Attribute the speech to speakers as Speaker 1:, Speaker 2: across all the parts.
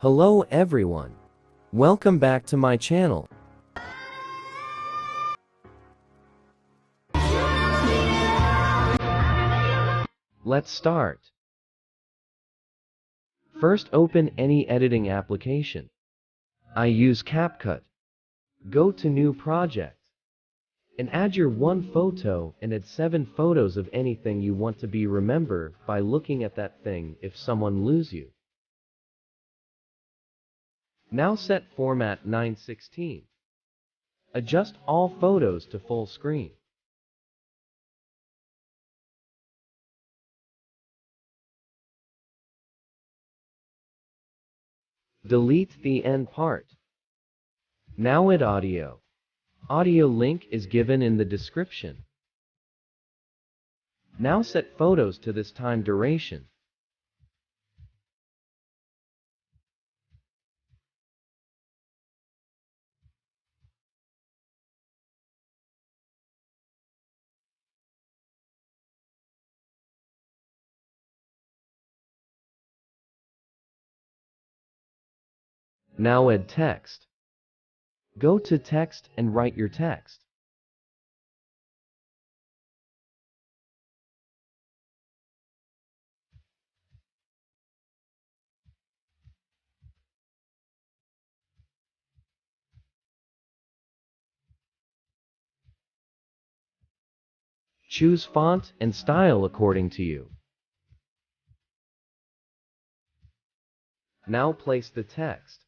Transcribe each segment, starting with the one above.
Speaker 1: Hello everyone. Welcome back to my channel. Let's start. First, open any editing application. I use CapCut. Go to New Project and add your one photo and add 7 photos of anything you want to be remembered by looking at that thing if someone lose you. Now set format 9:16. Adjust all photos to full screen. Delete the end part. Now add audio. Audio link is given in the description. Now set photos to this time duration. Now add text. Go to text and write your text. Choose font and style according to you. Now place the text.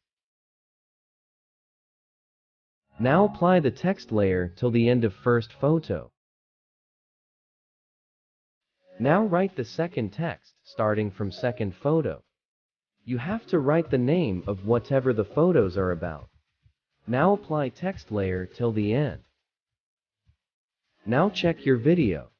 Speaker 1: Now apply the text layer till the end of first photo. Now write the second text starting from second photo. You have to write the name of whatever the photos are about. Now apply text layer till the end. Now check your video.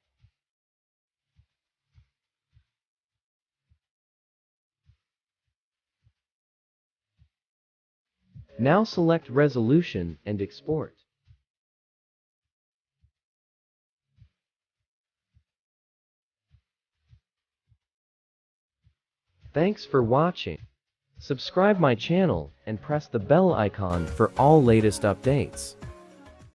Speaker 1: Now select resolution and export. Thanks for watching. Subscribe my channel and press the bell icon for all latest updates.